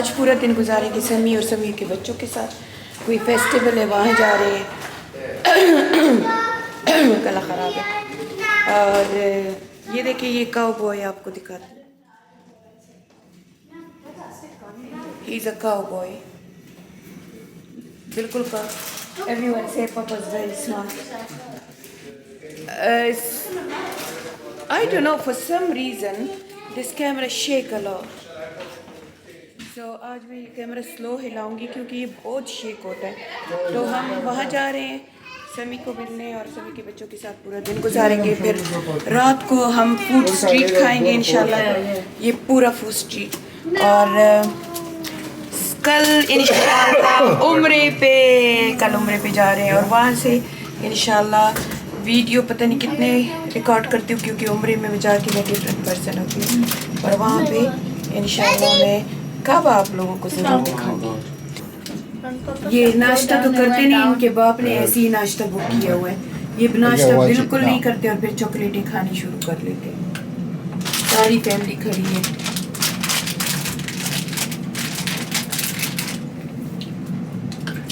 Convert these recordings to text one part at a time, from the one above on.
आज पूरा दिन गुजारेंगे समी और समी के बच्चों के साथ। कोई फेस्टिवल है, वहाँ जा रहे हैं। गला ख़राब है। और ये देखिए, ये काउ बॉय आपको दिखाते हैं। He is a cow boy, बिल्कुल का। एवरीवन से पापा is very smart. I don't know, for some reason this camera shake a lot. So आज मैं ये कैमरा स्लो हिलाऊंगी क्योंकि ये बहुत शेक होता है। तो हम वहाँ जा रहे हैं समी को मिलने और समी के बच्चों के साथ पूरा दिन गुजारेंगे। फिर रात को हम फूड स्ट्रीट खाएंगे इंशाल्लाह, ये पूरा फूड स्ट्रीट। और कल इंशाल्लाह उम्रे पे जा रहे हैं और वहाँ से इंशाल्लाह वीडियो पता नहीं कितने रिकॉर्ड करती हूँ क्योंकि उम्रे में जाके मैं डिफरेंट पर्सन होती हूँ। और वहाँ पे इंशाल्लाह मैं कब आप लोगों को ज़रूर दिखाऊंगी। ये नाश्ता तो करते नहीं, इनके बाप ने ऐसे ही नाश्ता बुक किया हुआ है। ये नाश्ता बिल्कुल नहीं करते और फिर चॉकलेटें खानी शुरू कर लेते हैं। सारी फैमिली खड़ी है।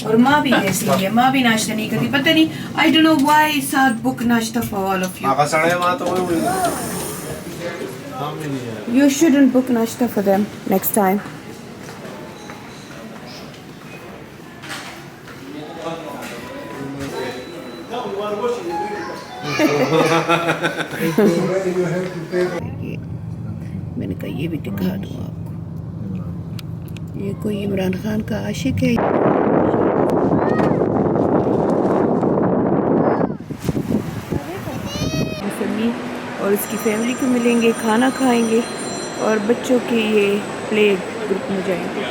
और माँ भी ऐसी है, माँ भी नाश्ता नहीं करती। पता नहीं, आई डोंट नो व्हाई साथ बुक नाश्ता for all of you. You shouldn't book nashta for them next time. मैंने कहा ये भी दिखा दूँ आपको। ये कोई इमरान खान का आशिक है। और उसकी फैमिली को मिलेंगे, खाना खाएंगे और बच्चों के ये प्ले ग्रुप में जाएंगे।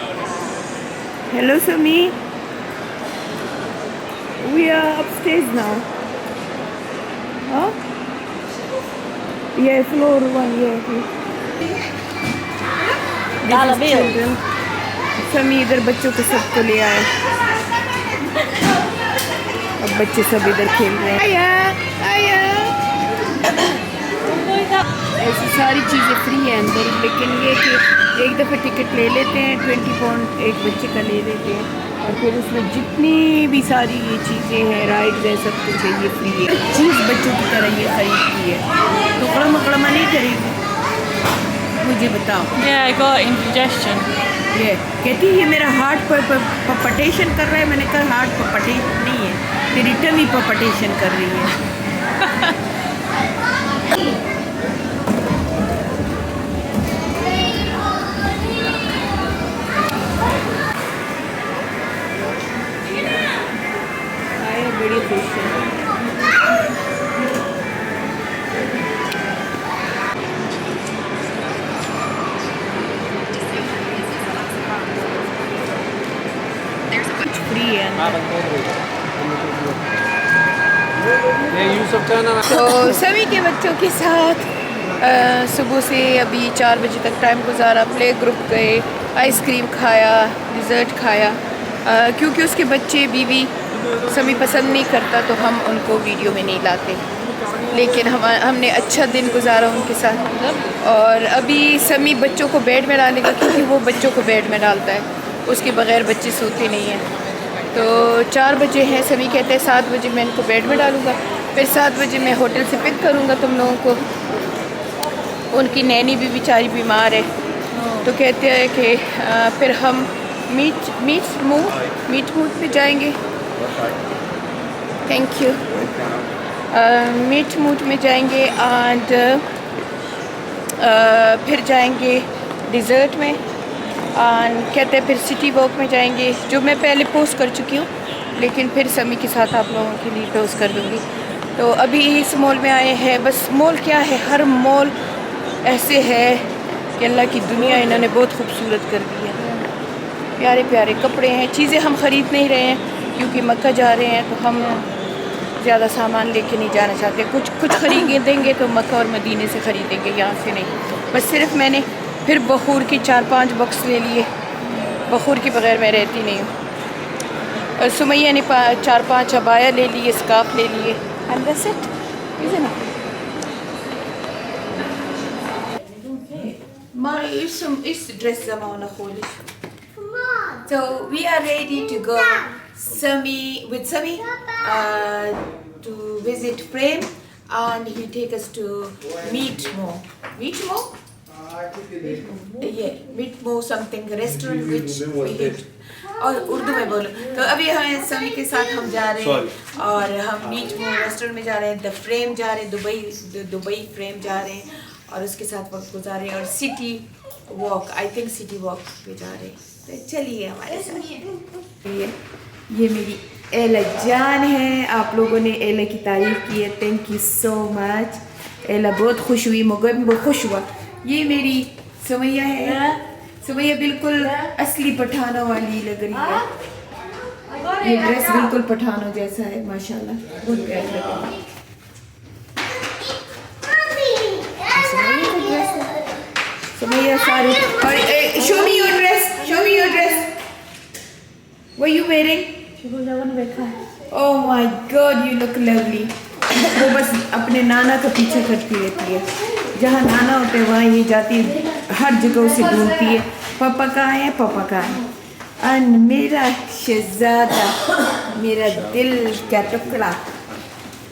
हेलो समी, वी आर अपस्टेज नाउ। हाँ, ये फ्लोर 1 ये समी इधर बच्चों को सबको ले आए। अब बच्चे सब इधर खेल रहे हैं। आया ऐसी सारी चीज़ें फ्री है अंदर, लेकिन ये कि एक दफ़ा टिकट ले लेते हैं, 20 पाउंड एक बच्चे का ले लेते हैं और फिर उसमें जितनी भी सारी ये चीज़ें हैं, राइड्स हैं, सब कुछ है, ये फ्री है। चीज़ बच्चों की तरह ये खरीदती है, तो मकड़मा नहीं करेगी। मुझे बताओ। Yeah, I got indigestion. ये कहती है ये मेरा हार्ट पपटेशन कर रहा है। मैंने कहा हार्ट पपटेशन नहीं है, तेरी टमी पपटेशन कर रही है। बड़ी खुश है। कुछ फ्री है। तो सभी के बच्चों के साथ सुबह से अभी 4 बजे तक टाइम गुजारा। प्ले ग्रुप गए, आइसक्रीम खाया, डिज़र्ट खाया। क्योंकि उसके बच्चे बीवी सभी पसंद नहीं करता तो हम उनको वीडियो में नहीं लाते, लेकिन हमने अच्छा दिन गुजारा उनके साथ। और अभी समी बच्चों को बेड में डालने का, क्योंकि वो बच्चों को बेड में डालता है, उसके बगैर बच्चे सोते नहीं हैं। तो 4 बजे हैं, समी कहते हैं 7 बजे मैं इनको बेड में डालूँगा, फिर 7 बजे मैं होटल से पिक करूँगा तुम लोगों को। उनकी नैनी भी बेचारी बीमार है, तो कहते हैं कि फिर हम मीट मूट पे जाएंगे। Thank you. मीट मूट में जाएंगे एंड फिर जाएंगे डिज़र्ट में एंड कहते हैं फिर सिटी वॉक में जाएंगे, जो मैं पहले पोस्ट कर चुकी हूँ, लेकिन फिर समी के साथ आप लोगों के लिए पोस्ट कर दूँगी। तो अभी इस मॉल में आए हैं। बस मॉल क्या है, हर मॉल ऐसे है कि अल्लाह की दुनिया इन्होंने बहुत खूबसूरत कर दी है। प्यारे प्यारे कपड़े हैं। चीज़ें हम ख़रीद नहीं रहे हैं क्योंकि मक्का जा रहे हैं, तो हम ज़्यादा सामान लेके नहीं जाना चाहते। कुछ खरीदेंगे तो मक्का और मदीने से ख़रीदेंगे, यहाँ से नहीं। बस सिर्फ मैंने फिर बखूर के 4-5 बॉक्स ले लिए। बखूर के बग़ैर मैं रहती नहीं हूँ। और सुमैया ने 4-5 अबाया ले लिए, स्कार्फ ले लिए। And that's it, isn't it? ما اسم dress जमाना खोलिश So we are ready to go Sami to visit Prem, and he take us to Meet Mo. Meet Mo? Yeah, Meet Mo something restaurant which we hit. और उर्दू में बोलो तो अभी हमें सभी के साथ हम जा रहे हैं और हम मीट मो रेस्टोरेंट में जा रहे हैं द फ्रेम जा रहे हैं दुबई फ्रेम जा रहे हैं और उसके साथ वक्त गुजार रहे हैं और city walk I think city walk पे जा रहे हैं तो चलिए हमारे साथ ये मेरी एला जान है आप लोगों ने एला की तारीफ़ की है थैंक यू सो मच एला बहुत खुश हुई मुझे भी बहुत खुश हुआ ये मेरी सुमैया है सुमैया बिल्कुल असली पठानों वाली लग रही है ये ड्रेस बिल्कुल पठानों जैसा है माशाल्लाह बहुत प्यारी लग रही है सुमैया सारी और show me your dress what are you wearing oh my god you look lovely वो बस अपने नाना का पीछा करती रहती है जहाँ नाना होते हैं वहाँ ये जाती है हर जगह उसे ढूंढती है पापा कहाँ है और मेरा शहजादा मेरा दिल का टुकड़ा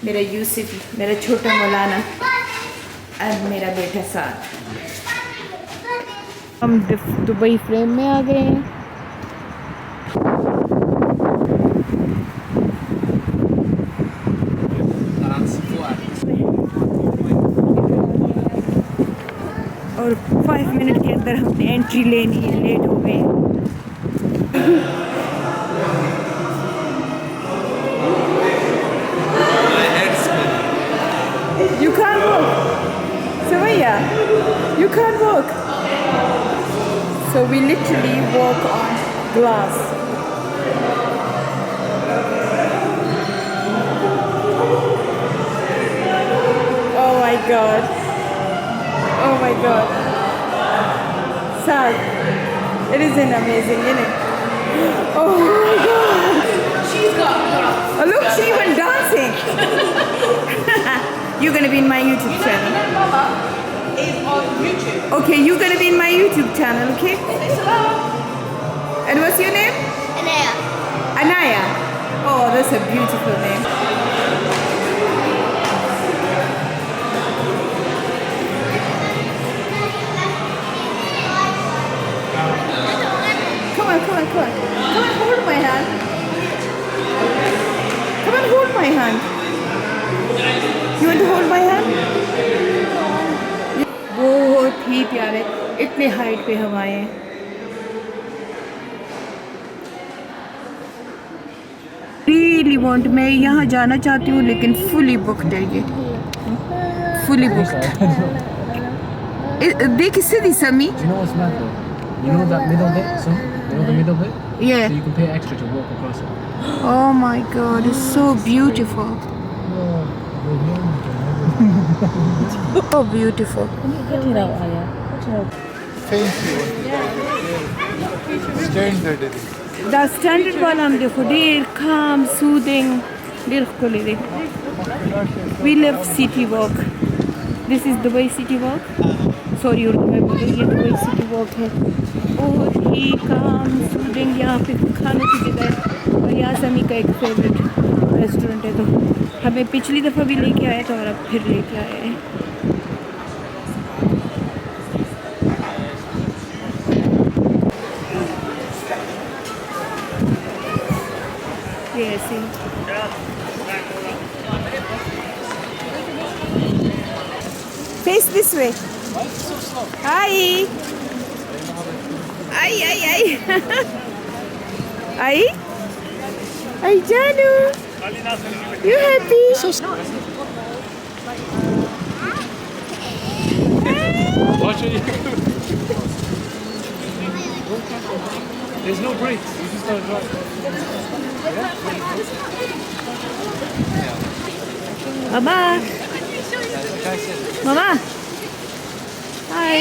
मेरा यूसुफ मेरा छोटा मौलाना और मेरा बेटा साथ हम दुबई फ्रेम में आ गए हैं और 5 मिनट के अंदर हमने एंट्री लेनी है लेट हो गए You can't walk Savaya you can't walk so we literally walk on glass oh my god oh my god sad it isn't amazing isn't it oh my god she's got oh look she went dancing you're gonna be in my YouTube channel Mama is on YouTube. okay you're gonna be in my YouTube channel okay and what's your name Anaya oh that's a beautiful name Come on, hold my hand. Come on, hold my hand. You want to hold my hand? बहुत ही प्यारे, इतने height पे हम आए हैं. Really want मैं यहाँ जाना चाहती हूँ लेकिन fully booked है ये. Fully booked. देख इससे दी समी. Do you know what's mad though? You know that middle bit, so you know the middle bit? Yeah. So you can pay extra to walk across it. Oh my God, it's so beautiful. So beautiful. Standard. The standard one I'm देखो देर calm, soothing, देर को ले दे. We love City Walk. This is Dubai City Walk. Sorry Urdu में बोल रही है Dubai City Walk है. बहुत ही calm, soothing यहाँ पे खाने की जगह है और यहाँ समी का एक फेवरेट रेस्टोरेंट है तो हमें पिछली दफ़ा भी लेके आए थे और अब फिर लेके आए हैं. ये ऐसे face this way. Hi. Ay. Ay, Janu. You happy? There's no brakes. You just gotta drive. Mama. Mama. Hi.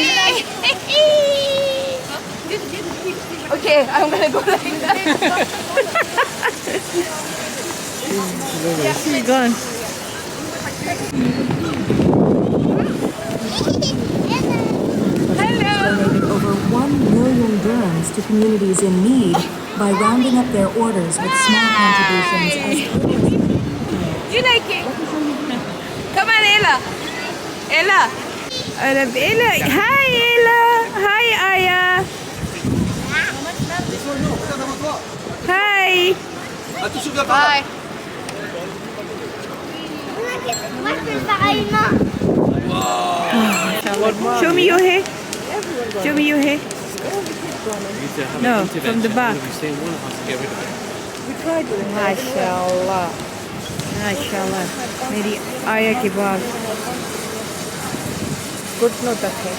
Okay, I'm gonna go like that. She's gone. Hello. Donated over 1 million dirhams to communities in need by rounding up their orders with small contributions as You like it? Come on, Ella. Ella. Ella. Hi, Ella. Hi, Aya. Hi. Bye. Show me your hair. Show me your hair. No, from the back. माशाल्लाह माशाल्लाह मेरी आया के बाद घुटनों तक है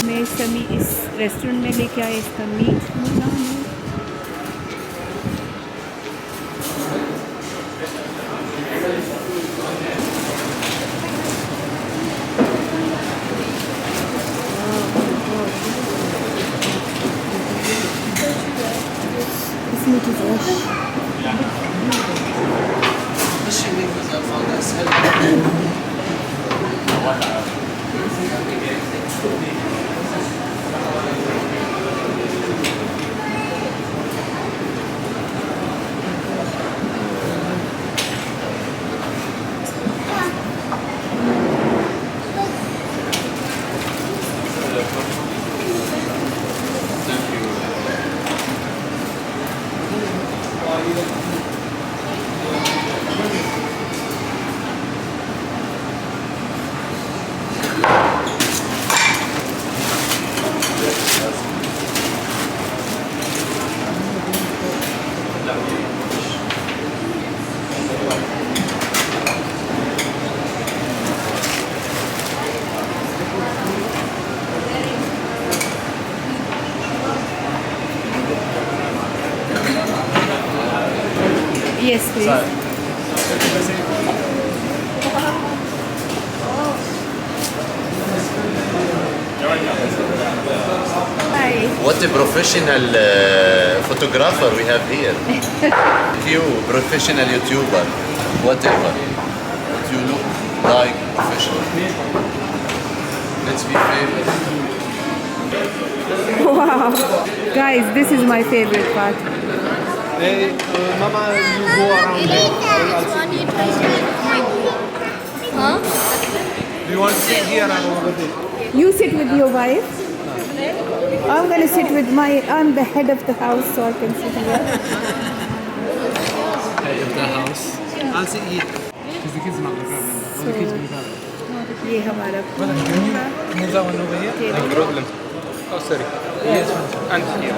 मैं समी इस रेस्टोरेंट में लेके आए इसका meet meat is fresh. Yes, please. Hi. What a professional photographer we have here. You, professional YouTuber, whatever. You look like professional. Let's be fair. Wow. Guys, this is my favorite part. Hey, Mama, you go around here. Huh? Do you want to sit here and over there? You sit with your wife. I'm gonna sit with I'm the head of the house, so I can sit here. Head of the house. I'll sit here. Because the kids are not going to grab them. All the kids will grab them. ये हमारा Well, can you move that one over here? No problem. Oh, sorry. Yes, and here.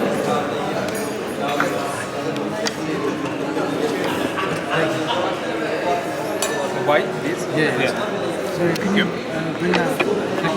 White, this? Yeah. Sorry, can you bring that?